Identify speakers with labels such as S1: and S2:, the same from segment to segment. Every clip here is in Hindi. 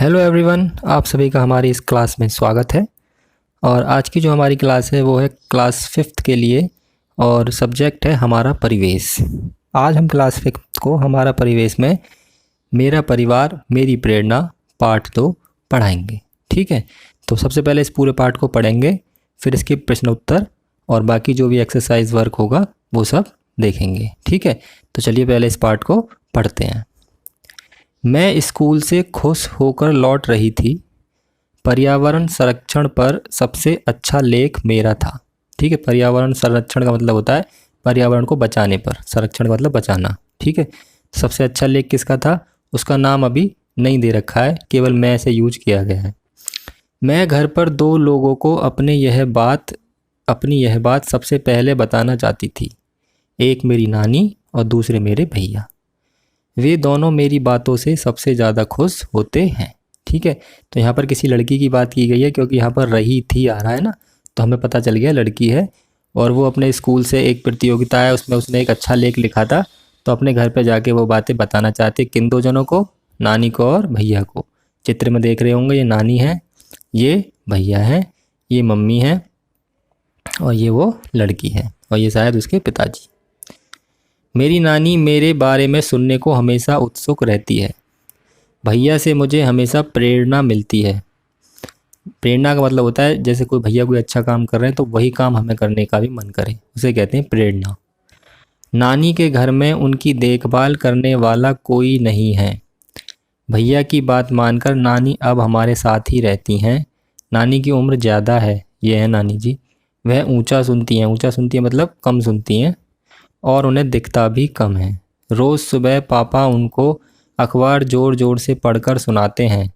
S1: हेलो एवरीवन, आप सभी का हमारी इस क्लास में स्वागत है। और आज की जो हमारी क्लास है वो है क्लास 5th के लिए और सब्जेक्ट है हमारा परिवेश। आज हम क्लास 5th को हमारा परिवेश में मेरा परिवार मेरी प्रेरणा पार्ट 2 पढ़ाएंगे। ठीक है, तो सबसे पहले इस पूरे पार्ट को पढ़ेंगे, फिर इसके प्रश्न उत्तर और बाकी जो भी एक्सरसाइज वर्क होगा वो सब देखेंगे। ठीक है, तो चलिए पहले इस पार्ट को पढ़ते हैं। मैं स्कूल से खुश होकर लौट रही थी। पर्यावरण संरक्षण पर सबसे अच्छा लेख मेरा था। ठीक है, पर्यावरण संरक्षण का मतलब होता है पर्यावरण को बचाने पर, संरक्षण का मतलब बचाना। ठीक है, सबसे अच्छा लेख किसका था, उसका नाम अभी नहीं दे रखा है, केवल मैं से यूज किया गया है। मैं घर पर 2 लोगों को अपनी यह बात सबसे पहले बताना चाहती थी। एक मेरी नानी और दूसरे मेरे भैया। वे दोनों मेरी बातों से सबसे ज़्यादा खुश होते हैं। ठीक है, तो यहाँ पर किसी लड़की की बात की गई है, क्योंकि यहाँ पर रही थी आ रहा है ना, तो हमें पता चल गया लड़की है। और वो अपने स्कूल से एक प्रतियोगिता है, उसमें उसने एक अच्छा लेख लिखा था, तो अपने घर पे जाके वो बातें बताना चाहती है। किन 2 जनों को, नानी को और भैया को। चित्र में देख रहे होंगे, ये नानी है, ये भैया है, ये मम्मी है और ये वो लड़की है और ये शायद उसके पिताजी। मेरी नानी मेरे बारे में सुनने को हमेशा उत्सुक रहती है। भैया से मुझे हमेशा प्रेरणा मिलती है। प्रेरणा का मतलब होता है जैसे कोई भैया कोई अच्छा काम कर रहे हैं तो वही काम हमें करने का भी मन करे, उसे कहते हैं प्रेरणा। नानी के घर में उनकी देखभाल करने वाला कोई नहीं है। भैया की बात मानकर नानी अब हमारे साथ ही रहती हैं। नानी की उम्र ज़्यादा है, ये है नानी जी। वह ऊंचा सुनती हैं मतलब कम सुनती हैं और उन्हें दिखता भी कम है। रोज़ सुबह पापा उनको अखबार ज़ोर ज़ोर से पढ़कर सुनाते हैं।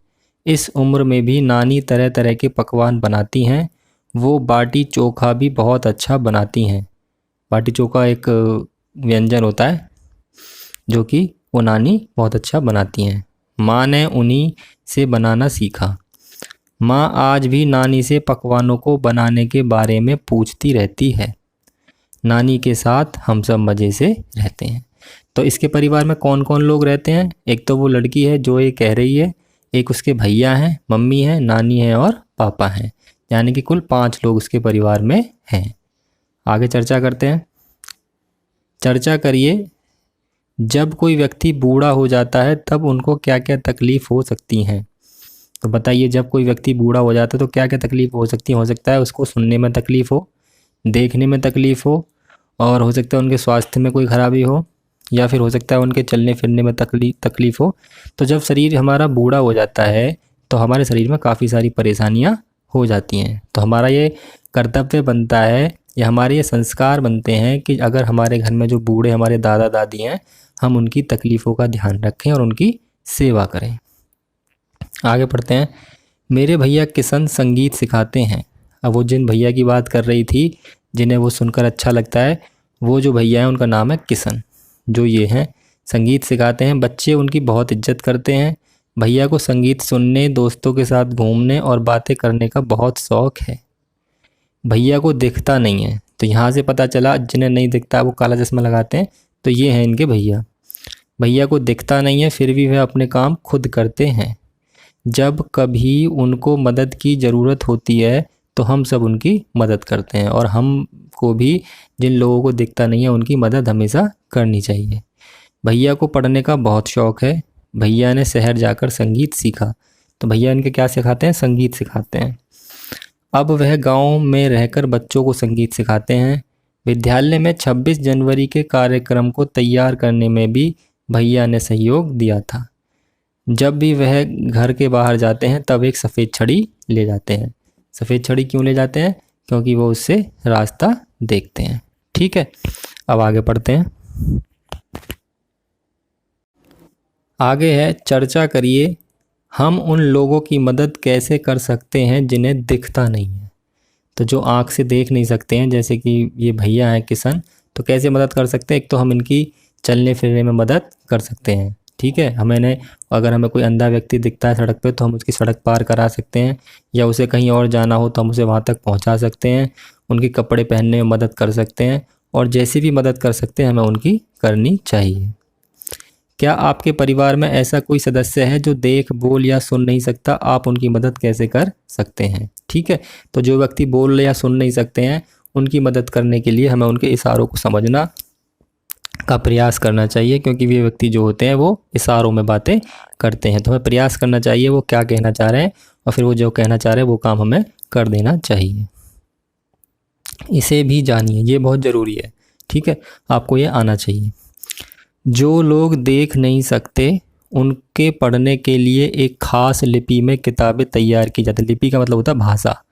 S1: इस उम्र में भी नानी तरह तरह के पकवान बनाती हैं। वो बाटी चोखा भी बहुत अच्छा बनाती हैं। बाटी चोखा एक व्यंजन होता है जो कि वो नानी बहुत अच्छा बनाती हैं। माँ ने उन्हीं से बनाना सीखा। माँ आज भी नानी से पकवानों को बनाने के बारे में पूछती रहती है। नानी के साथ हम सब मज़े से रहते हैं। तो इसके परिवार में कौन कौन लोग रहते हैं, एक तो वो लड़की है जो ये कह रही है, एक उसके भैया हैं, मम्मी है, नानी है और पापा हैं, यानी कि कुल 5 लोग उसके परिवार में हैं। आगे चर्चा करते हैं। चर्चा करिए, जब कोई व्यक्ति बूढ़ा हो जाता है तब उनको क्या क्या तकलीफ़ हो सकती हैं। तो बताइए, जब कोई व्यक्ति बूढ़ा हो जाता है तो क्या क्या तकलीफ़ हो सकती है। हो सकता है उसको सुनने में तकलीफ़ हो, देखने में तकलीफ़ हो, और हो सकता है उनके स्वास्थ्य में कोई खराबी हो, या फिर हो सकता है उनके चलने फिरने में तकलीफ़ हो। तो जब शरीर हमारा बूढ़ा हो जाता है तो हमारे शरीर में काफ़ी सारी परेशानियां हो जाती हैं। तो हमारा ये कर्तव्य बनता है या हमारे ये संस्कार बनते हैं कि अगर हमारे घर में जो बूढ़े हमारे दादा दादी हैं, हम उनकी तकलीफ़ों का ध्यान रखें और उनकी सेवा करें। आगे पढ़ते हैं। मेरे भैया किशन संगीत सिखाते हैं। अब वो जिन भैया की बात कर रही थी जिन्हें वो सुनकर अच्छा लगता है, वो जो भैया हैं उनका नाम है किशन, जो ये हैं संगीत सिखाते हैं। बच्चे उनकी बहुत इज्जत करते हैं। भैया को संगीत सुनने, दोस्तों के साथ घूमने और बातें करने का बहुत शौक़ है। भैया को दिखता नहीं है, तो यहाँ से पता चला जिन्हें नहीं दिखता वो काला चश्मा लगाते हैं, तो ये हैं इनके भैया। भैया को दिखता नहीं है फिर भी वह अपने काम खुद करते हैं। जब कभी उनको मदद की ज़रूरत होती है तो हम सब उनकी मदद करते हैं, और हमको भी जिन लोगों को दिखता नहीं है उनकी मदद हमेशा करनी चाहिए। भैया को पढ़ने का बहुत शौक़ है। भैया ने शहर जाकर संगीत सीखा। तो भैया इनके क्या सिखाते हैं, संगीत सिखाते हैं। अब वह गांव में रहकर बच्चों को संगीत सिखाते हैं। विद्यालय में 26 जनवरी के कार्यक्रम को तैयार करने में भी भैया ने सहयोग दिया था। जब भी वह घर के बाहर जाते हैं तब एक सफ़ेद छड़ी ले जाते हैं। सफ़ेद छड़ी क्यों ले जाते हैं, क्योंकि वो उससे रास्ता देखते हैं। ठीक है, अब आगे पढ़ते हैं। आगे है, चर्चा करिए, हम उन लोगों की मदद कैसे कर सकते हैं जिन्हें दिखता नहीं है। तो जो आँख से देख नहीं सकते हैं, जैसे कि ये भैया हैं किशन, तो कैसे मदद कर सकते हैं। एक तो हम इनकी चलने फिरने में मदद कर सकते हैं। ठीक है, अगर हमें कोई अंधा व्यक्ति दिखता है सड़क पे तो हम उसकी सड़क पार करा सकते हैं, या उसे कहीं और जाना हो तो हम उसे वहाँ तक पहुँचा सकते हैं। उनके कपड़े पहनने में मदद कर सकते हैं, और जैसी भी मदद कर सकते हैं हमें उनकी करनी चाहिए। क्या आपके परिवार में ऐसा कोई सदस्य है जो देख, बोल या सुन नहीं सकता? आप उनकी मदद कैसे कर सकते हैं? ठीक है, तो जो व्यक्ति बोल या सुन नहीं सकते हैं उनकी मदद करने के लिए हमें उनके इशारों को समझना का प्रयास करना चाहिए, क्योंकि वे व्यक्ति जो होते हैं वो इशारों में बातें करते हैं। तो हमें प्रयास करना चाहिए वो क्या कहना चाह रहे हैं और फिर वो जो कहना चाह रहे हैं वो काम हमें कर देना चाहिए। इसे भी जानिए, ये बहुत ज़रूरी है। ठीक है, आपको ये आना चाहिए। जो लोग देख नहीं सकते उनके पढ़ने के लिए एक खास लिपि में किताबें तैयार की जाती है। लिपि का मतलब होता है भाषा।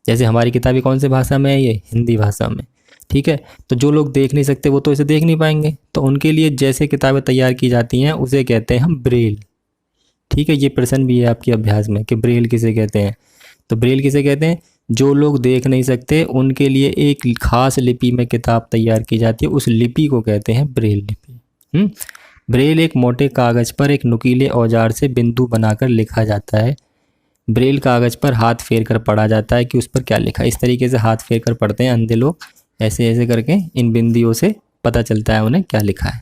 S1: जैसे हमारी किताबें कौन से भाषा में है? ये हिंदी भाषा में। ठीक है, तो जो लोग देख नहीं सकते वो तो इसे देख नहीं पाएंगे, तो उनके लिए जैसे किताबें तैयार की जाती हैं उसे कहते हैं हम ब्रेल। ठीक है, ये प्रश्न भी है आपके अभ्यास में कि ब्रेल किसे कहते हैं। तो ब्रेल किसे कहते हैं? जो लोग देख नहीं सकते उनके लिए एक खास लिपि में किताब तैयार की जाती है, उस लिपि को कहते हैं ब्रेल लिपि। ब्रेल एक मोटे कागज़ पर एक नुकीले औजार से बिंदु बनाकर लिखा जाता है। ब्रेल कागज़ पर हाथ फेर कर पढ़ा जाता है कि उस पर क्या लिखा है। इस तरीके से हाथ फेर कर पढ़ते हैं अंधे लोग, ऐसे ऐसे करके इन बिंदियों से पता चलता है उन्हें क्या लिखा है।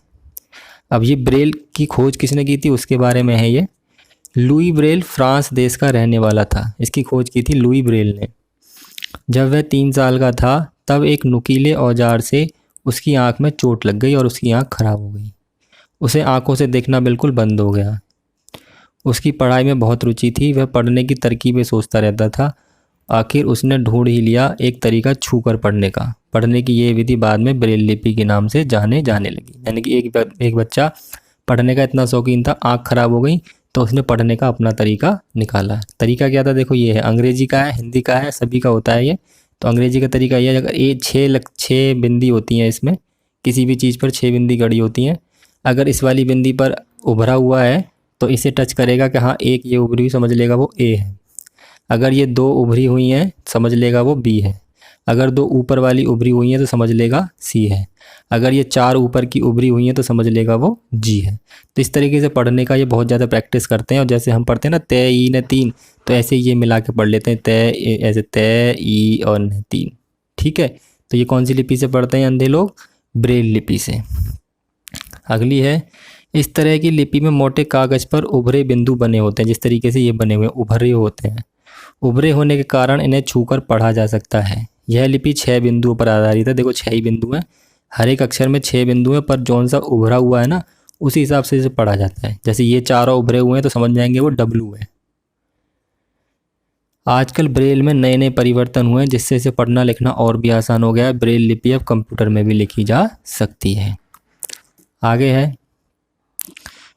S1: अब ये ब्रेल की खोज किसने की थी उसके बारे में है ये। लुई ब्रेल फ्रांस देश का रहने वाला था। इसकी खोज की थी लुई ब्रेल ने। जब वह 3 साल का था तब एक नुकीले औजार से उसकी आंख में चोट लग गई और उसकी आंख खराब हो गई। उसे आंखों से देखना बिल्कुल बंद हो गया। उसकी पढ़ाई में बहुत रुचि थी, वह पढ़ने की तरकीबें सोचता रहता था। आखिर उसने ढूंढ ही लिया एक तरीका छूकर पढ़ने का। पढ़ने की ये विधि बाद में ब्रेल लिपि के नाम से जाने लगी। यानी कि एक बच्चा पढ़ने का इतना शौकीन था, आँख खराब हो गई तो उसने पढ़ने का अपना तरीका निकाला। तरीका क्या था? देखो ये है, अंग्रेजी का है, हिंदी का है, सभी का होता है ये। तो अंग्रेजी का तरीका ये है, अगर ये 6 बिंदी होती हैं इसमें, किसी भी चीज़ पर 6 बिंदी गड़ी होती हैं। अगर इस वाली बिंदी पर उभरा हुआ है तो इसे टच करेगा कि हाँ एक ये उभरी हुई, समझ लेगा वो ए है। अगर ये 2 उभरी हुई हैं समझ लेगा वो बी है। अगर 2 ऊपर वाली उभरी हुई हैं तो समझ लेगा सी है। अगर ये 4 ऊपर की उभरी हुई हैं तो समझ लेगा वो जी है। तो इस तरीके से पढ़ने का ये बहुत ज़्यादा प्रैक्टिस करते हैं। और जैसे हम पढ़ते हैं ना तय ई न तीन, तो ऐसे ये मिला के पढ़ लेते हैं, तय ऐसे तय ई और न तीन। ठीक है, तो ये कौन सी लिपि से पढ़ते हैं अंधे लोग? ब्रेल लिपि से। अगली है, इस तरह की लिपि में मोटे कागज़ पर उभरे बिंदु बने होते हैं। जिस तरीके से ये बने हुए उभरे होते हैं, उभरे होने के कारण इन्हें छूकर पढ़ा जा सकता है। यह लिपि 6 बिंदुओं पर आधारित है। देखो 6 ही बिंदु हैं, हर एक अक्षर में 6 बिंदु हैं, पर जौन सा उभरा हुआ है ना उसी हिसाब से इसे पढ़ा जाता है। जैसे ये चारों उभरे हुए हैं तो समझ जाएंगे वो डब्लू है। आजकल ब्रेल में नए नए परिवर्तन हुए हैं जिससे इसे पढ़ना लिखना और भी आसान हो गया है। ब्रेल लिपि अब कंप्यूटर में भी लिखी जा सकती है। आगे है,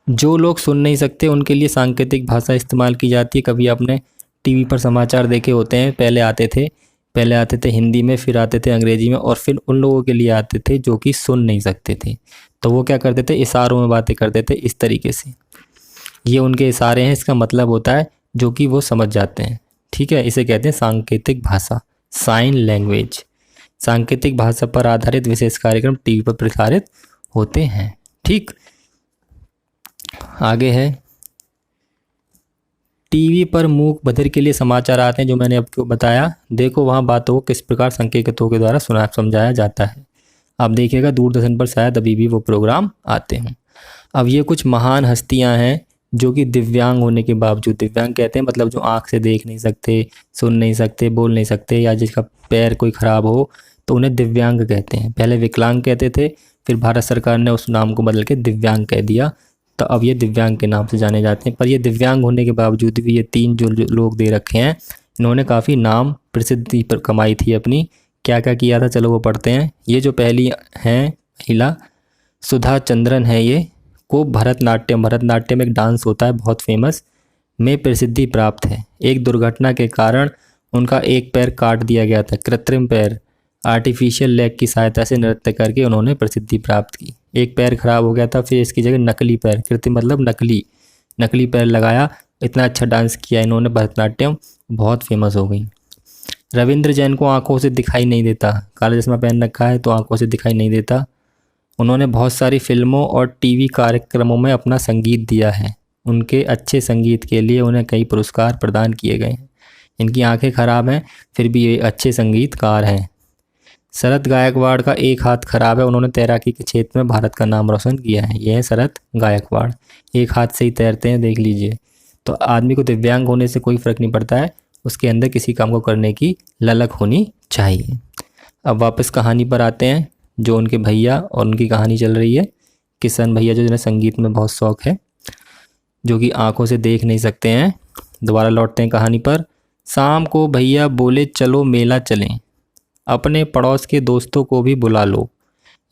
S1: जो लोग सुन नहीं सकते उनके लिए सांकेतिक भाषा इस्तेमाल की जाती है। कभी आपने टीवी पर समाचार देखे होते हैं, पहले आते थे हिंदी में, फिर आते थे अंग्रेजी में, और फिर उन लोगों के लिए आते थे जो कि सुन नहीं सकते थे। तो वो क्या करते थे? इशारों में बातें करते थे इस तरीके से। ये उनके इशारे हैं, इसका मतलब होता है जो कि वो समझ जाते हैं। ठीक है, इसे कहते हैं सांकेतिक भाषा, साइन लैंग्वेज। सांकेतिक भाषा पर आधारित विशेष कार्यक्रम टीवी पर प्रसारित होते हैं। ठीक, आगे है, टीवी पर मूक बधिर के लिए समाचार आते हैं, जो मैंने आपको बताया। देखो वहाँ बातों को किस प्रकार संकेतों के द्वारा समझाया जाता है। आप देखिएगा दूरदर्शन पर शायद अभी भी वो प्रोग्राम आते हैं। अब ये कुछ महान हस्तियां हैं जो कि दिव्यांग होने के बावजूद, दिव्यांग कहते हैं मतलब जो आँख से देख नहीं सकते, सुन नहीं सकते, बोल नहीं सकते, या जिसका पैर कोई ख़राब हो तो उन्हें दिव्यांग कहते हैं। पहले विकलांग कहते थे, फिर भारत सरकार ने उस नाम को बदल के दिव्यांग कह दिया, तो अब ये दिव्यांग के नाम से जाने जाते हैं। पर ये दिव्यांग होने के बावजूद भी ये 3 जो लोग दे रखे हैं, इन्होंने काफ़ी नाम प्रसिद्धि पर कमाई थी अपनी। क्या क्या किया था चलो वो पढ़ते हैं। ये जो पहली हैं महिला सुधा चंद्रन है, ये को भरतनाट्यम एक डांस होता है बहुत फेमस, में प्रसिद्धि प्राप्त है। एक दुर्घटना के कारण उनका एक पैर काट दिया गया था। कृत्रिम पैर, आर्टिफिशियल लेग की सहायता से नृत्य करके उन्होंने प्रसिद्धि प्राप्त की। एक पैर खराब हो गया था, फिर इसकी जगह नकली पैर, कृत्रिम मतलब नकली पैर लगाया। इतना अच्छा डांस किया इन्होंने भरतनाट्यम, बहुत फेमस हो गई। रविंद्र जैन को आंखों से दिखाई नहीं देता, काला चश्मा पहन रखा है तो आंखों से दिखाई नहीं देता। उन्होंने बहुत सारी फिल्मों और टीवी कार्यक्रमों में अपना संगीत दिया है। उनके अच्छे संगीत के लिए उन्हें कई पुरस्कार प्रदान किए गए हैं। इनकी आंखें खराब हैं फिर भी ये अच्छे संगीतकार हैं। शरद गायकवाड़ का एक हाथ खराब है, उन्होंने तैराकी के क्षेत्र में भारत का नाम रोशन किया है। ये है शरद गायकवाड़, एक हाथ से ही तैरते हैं, देख लीजिए। तो आदमी को दिव्यांग होने से कोई फ़र्क नहीं पड़ता है, उसके अंदर किसी काम को करने की ललक होनी चाहिए। अब वापस कहानी पर आते हैं, जो उनके भैया और उनकी कहानी चल रही है। किशन भैया जो जिन्हें संगीत में बहुत शौक़ है, जो कि आंखों से देख नहीं सकते हैं। दोबारा लौटते हैं कहानी पर। शाम को भैया बोले चलो मेला चलें, अपने पड़ोस के दोस्तों को भी बुला लो,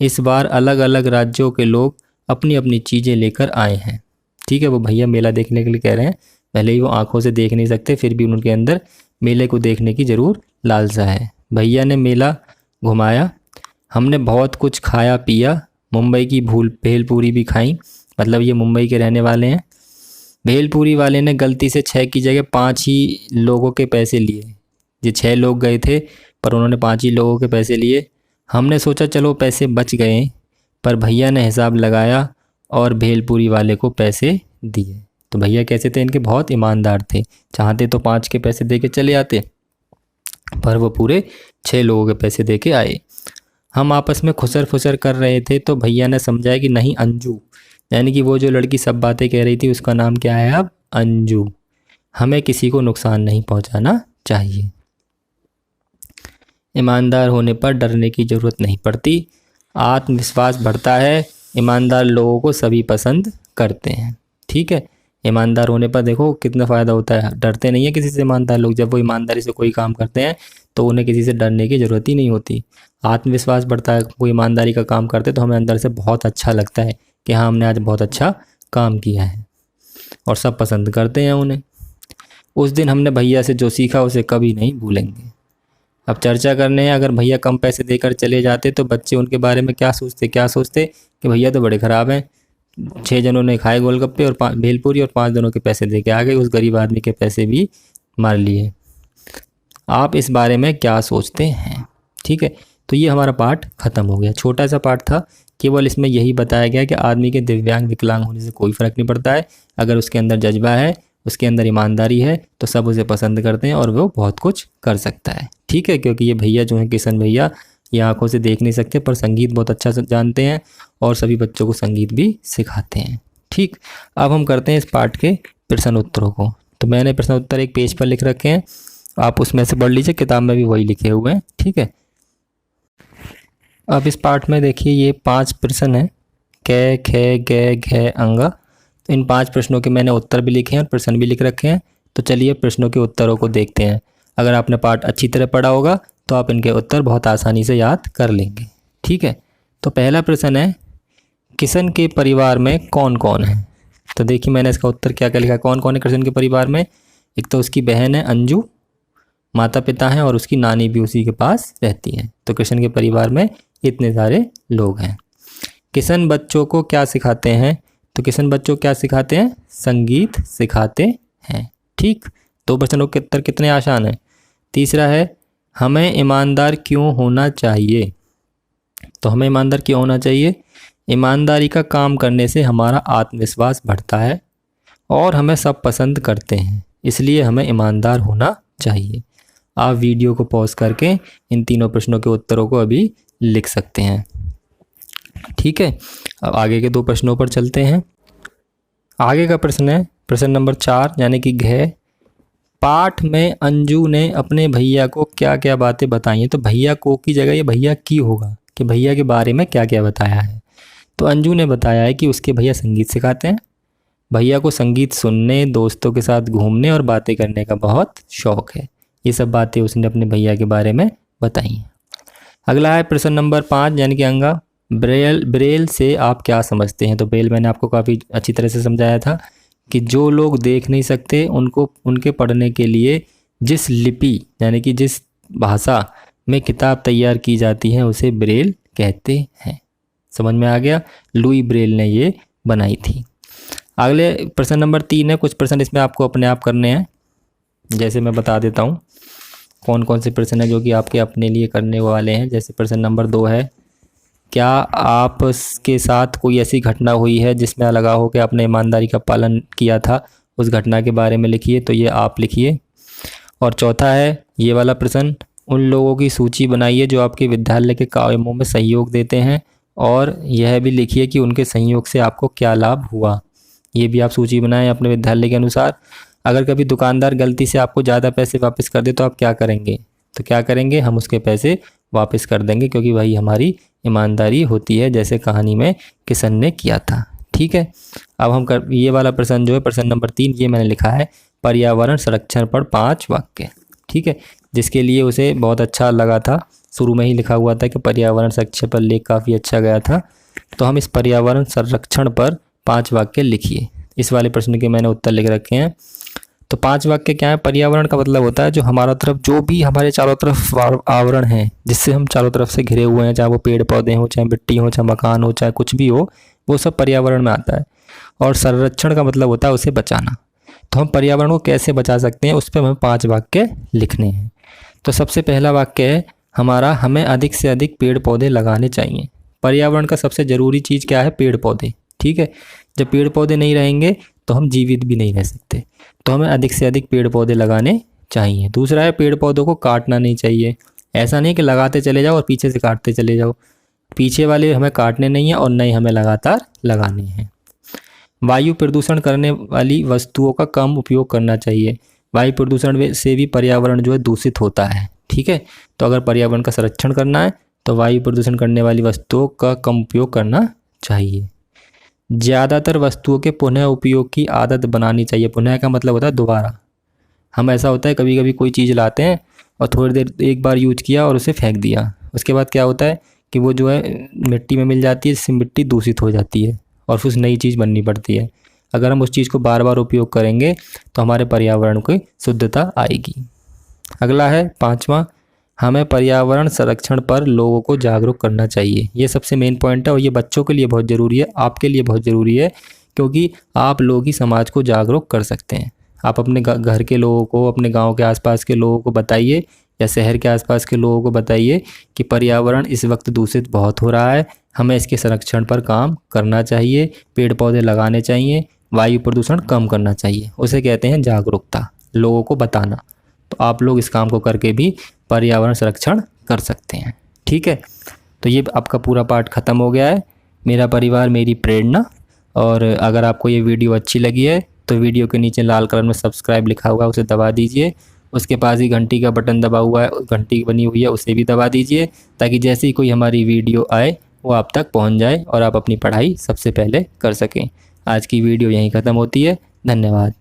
S1: इस बार अलग अलग राज्यों के लोग अपनी अपनी चीज़ें लेकर आए हैं। ठीक है, वो भैया मेला देखने के लिए कह रहे हैं, भले ही वो आंखों से देख नहीं सकते, फिर भी उनके अंदर मेले को देखने की ज़रूर लालसा है। भैया ने मेला घुमाया, हमने बहुत कुछ खाया पिया, मुंबई की भेलपूरी भी खाई। मतलब ये मुंबई के रहने वाले हैं। भेलपूरी वाले ने गलती से 6 की जगह 5 ही लोगों के पैसे लिए। ये 6 लोग गए थे पर उन्होंने 5 ही लोगों के पैसे लिए। हमने सोचा चलो पैसे बच गए, पर भैया ने हिसाब लगाया और भेलपूरी वाले को पैसे दिए। तो भैया कैसे थे इनके? बहुत ईमानदार थे, चाहते तो 5 के पैसे दे के चले आते, पर वो पूरे 6 लोगों के पैसे दे के आए। हम आपस में खुसर फुसर कर रहे थे तो भैया ने समझाया कि नहीं अंजू, यानी कि वो जो लड़की सब बातें कह रही थी उसका नाम क्या है अब? अंजू। हमें किसी को नुकसान नहीं पहुंचाना चाहिए। ईमानदार होने पर डरने की ज़रूरत नहीं पड़ती, आत्मविश्वास बढ़ता है, ईमानदार लोगों को सभी पसंद करते हैं। ठीक है, ईमानदार होने पर देखो कितना फ़ायदा होता है, डरते नहीं है किसी से ईमानदार लोग। जब वो ईमानदारी से कोई काम करते हैं तो उन्हें किसी से डरने की ज़रूरत ही नहीं होती। आत्मविश्वास बढ़ता है, कोई ईमानदारी का काम करते तो हमें अंदर से बहुत अच्छा लगता है कि हाँ हमने आज बहुत अच्छा काम किया है, और सब पसंद करते हैं उन्हें। उस दिन हमने भैया से जो सीखा उसे कभी नहीं भूलेंगे। अब चर्चा करने हैं, अगर भैया कम पैसे देकर चले जाते तो बच्चे उनके बारे में क्या सोचते कि भैया तो बड़े ख़राब हैं, 6 जनों ने खाए गोलगप्पे और भेलपूरी और 5 जनों के पैसे दे के आ गए, उस गरीब आदमी के पैसे भी मार लिए। आप इस बारे में क्या सोचते हैं? ठीक है, तो ये हमारा पार्ट ख़त्म हो गया। छोटा सा पार्ट था, केवल इसमें यही बताया गया कि आदमी के दिव्यांग विकलांग होने से कोई फ़र्क नहीं पड़ता है। अगर उसके अंदर जज्बा है, उसके अंदर ईमानदारी है, तो सब उसे पसंद करते हैं और वो बहुत कुछ कर सकता है। ठीक है, क्योंकि ये भैया जो हैं किशन भैया, ये आंखों से देख नहीं सकते पर संगीत बहुत अच्छा जानते हैं और सभी बच्चों को संगीत भी सिखाते हैं। ठीक, अब हम करते हैं इस पार्ट के प्रश्न उत्तरों को। तो मैंने प्रश्न उत्तर एक पेज पर लिख रखे हैं, आप उसमें से पढ़ लीजिए, किताब में भी वही लिखे हुए हैं। ठीक है, अब इस पार्ट में देखिए ये 5 प्रश्न हैं, कै खे गे घे अंगा। तो इन 5 प्रश्नों के मैंने उत्तर भी लिखे हैं और प्रश्न भी लिख रखे हैं। तो चलिए प्रश्नों के उत्तरों को देखते हैं। अगर आपने पार्ट अच्छी तरह पढ़ा होगा तो आप इनके उत्तर बहुत आसानी से याद कर लेंगे। ठीक है, तो पहला प्रश्न है, किशन के परिवार में कौन कौन है? तो देखिए मैंने इसका उत्तर क्या क्या लिखा, कौन कौन है किशन के परिवार में। एक तो उसकी बहन है अंजू, माता पिता हैं और उसकी नानी भी उसी के पास रहती है। तो किशन के परिवार में इतने सारे लोग हैं। किशन बच्चों को क्या सिखाते हैं? तो किशन बच्चों को क्या सिखाते हैं? संगीत सिखाते हैं। ठीक, 2 प्रश्नों के उत्तर कितने आसान हैं। तीसरा है, हमें ईमानदार क्यों होना चाहिए? तो हमें ईमानदार क्यों होना चाहिए? ईमानदारी का काम करने से हमारा आत्मविश्वास बढ़ता है और हमें सब पसंद करते हैं, इसलिए हमें ईमानदार होना चाहिए। आप वीडियो को पॉज करके इन तीनों प्रश्नों के उत्तरों को अभी लिख सकते हैं। ठीक है, अब आगे के 2 प्रश्नों पर चलते हैं। आगे का प्रश्न है प्रश्न नंबर 4 यानी कि घ। पाठ में अंजू ने अपने भैया को क्या क्या बातें बताई हैं? तो भैया को की जगह ये भैया की होगा कि भैया के बारे में क्या क्या बताया है। तो अंजू ने बताया है कि उसके भैया संगीत सिखाते हैं, भैया को संगीत सुनने, दोस्तों के साथ घूमने और बातें करने का बहुत शौक़ है। ये सब बातें उसने अपने भैया के बारे में बताई हैं। अगला है प्रश्न नंबर 5 यानी कि अंगा। ब्रेल से आप क्या समझते हैं? तो ब्रेल मैंने आपको काफ़ी अच्छी तरह से समझाया था कि जो लोग देख नहीं सकते उनको उनके पढ़ने के लिए जिस लिपि यानी कि जिस भाषा में किताब तैयार की जाती है उसे ब्रेल कहते हैं। समझ में आ गया? लुई ब्रेल ने ये बनाई थी। अगले प्रश्न नंबर 3 है, कुछ प्रश्न इसमें आपको अपने आप करने हैं। जैसे मैं बता देता हूँ कौन कौन से प्रश्न हैं जो कि आपके अपने लिए करने वाले हैं। जैसे प्रश्न नंबर 2 है, क्या आपके साथ कोई ऐसी घटना हुई है जिसमें लगा हो कि आपने ईमानदारी का पालन किया था, उस घटना के बारे में लिखिए। तो ये आप लिखिए। और चौथा है ये वाला प्रश्न, उन लोगों की सूची बनाइए जो आपके विद्यालय के कामों में सहयोग देते हैं, और यह भी लिखिए कि उनके सहयोग से आपको क्या लाभ हुआ। ये भी आप सूची बनाएं अपने विद्यालय के अनुसार। अगर कभी दुकानदार गलती से आपको ज़्यादा पैसे वापस कर दे तो आप क्या करेंगे? तो क्या करेंगे, हम उसके पैसे वापस कर देंगे, क्योंकि वही हमारी ईमानदारी होती है, जैसे कहानी में किशन ने किया था। ठीक है, अब हम ये वाला प्रश्न जो है, प्रश्न नंबर 3, ये मैंने लिखा है पर्यावरण संरक्षण पर 5 वाक्य। ठीक है, जिसके लिए उसे बहुत अच्छा लगा था, शुरू में ही लिखा हुआ था कि पर्यावरण संरक्षण पर लेख काफ़ी अच्छा गया था। तो हम इस पर्यावरण संरक्षण पर 5 वाक्य लिखिए। इस वाले प्रश्न के मैंने उत्तर लिख रखे हैं। तो 5 वाक्य क्या है? पर्यावरण का मतलब होता है जो हमारा तरफ, जो भी हमारे चारों तरफ आवरण है, जिससे हम चारों तरफ से घिरे हुए हैं, चाहे वो पेड़ पौधे हो, चाहे मिट्टी हो, चाहे मकान हो, चाहे कुछ भी हो, वो सब पर्यावरण में आता है। और संरक्षण का मतलब होता है उसे बचाना। तो हम पर्यावरण को कैसे बचा सकते हैं, उस पर हमें 5 वाक्य लिखने हैं। तो सबसे पहला वाक्य है हमारा, हमें अधिक से अधिक पेड़ पौधे लगाने चाहिए। पर्यावरण का सबसे ज़रूरी चीज़ क्या है? पेड़ पौधे। ठीक है, जब पेड़ पौधे नहीं रहेंगे तो हम जीवित भी नहीं रह सकते। तो हमें अधिक से अधिक पेड़ पौधे लगाने चाहिए। दूसरा है, पेड़ पौधों को काटना नहीं चाहिए। ऐसा नहीं कि लगाते चले जाओ और पीछे से काटते चले जाओ। पीछे वाले हमें काटने नहीं है और नहीं हमें लगातार लगाने हैं। वायु प्रदूषण करने वाली वस्तुओं का कम उपयोग करना चाहिए। वायु प्रदूषण से भी पर्यावरण जो है दूषित होता है। ठीक है, तो अगर पर्यावरण का संरक्षण करना है तो वायु प्रदूषण करने वाली वस्तुओं का कम उपयोग करना चाहिए। ज़्यादातर वस्तुओं के पुनः उपयोग की आदत बनानी चाहिए। पुनः का मतलब होता है दोबारा। हम, ऐसा होता है कभी कभी कोई चीज़ लाते हैं और थोड़ी देर एक बार यूज किया और उसे फेंक दिया, उसके बाद क्या होता है कि वो जो है मिट्टी में मिल जाती है, जिससे मिट्टी दूषित हो जाती है और फिर नई चीज़ बननी पड़ती है। अगर हम उस चीज़ को बार बार उपयोग करेंगे तो हमारे पर्यावरण की शुद्धता आएगी। अगला है 5वां, हमें पर्यावरण संरक्षण पर लोगों को जागरूक करना चाहिए। ये सबसे मेन पॉइंट है और ये बच्चों के लिए बहुत ज़रूरी है, आपके लिए बहुत ज़रूरी है, क्योंकि आप लोग ही समाज को जागरूक कर सकते हैं। आप अपने घर के लोगों को, अपने गांव के आसपास के लोगों को बताइए या शहर के आसपास के लोगों को बताइए कि पर्यावरण इस वक्त दूषित बहुत हो रहा है, हमें इसके संरक्षण पर काम करना चाहिए, पेड़ पौधे लगाने चाहिए, वायु प्रदूषण कम करना चाहिए। उसे कहते हैं जागरूकता, लोगों को बताना। तो आप लोग इस काम को करके भी पर्यावरण संरक्षण कर सकते हैं। ठीक है, तो ये आपका पूरा पार्ट ख़त्म हो गया है, मेरा परिवार मेरी प्रेरणा। और अगर आपको ये वीडियो अच्छी लगी है तो वीडियो के नीचे लाल कलर में सब्सक्राइब लिखा हुआ है, उसे दबा दीजिए। उसके पास ही घंटी का बटन दबा हुआ है, घंटी बनी हुई है, उसे भी दबा दीजिए, ताकि जैसे ही कोई हमारी वीडियो आए वो आप तक पहुंच जाए और आप अपनी पढ़ाई सबसे पहले कर सकें। आज की वीडियो यहीं ख़त्म होती है। धन्यवाद।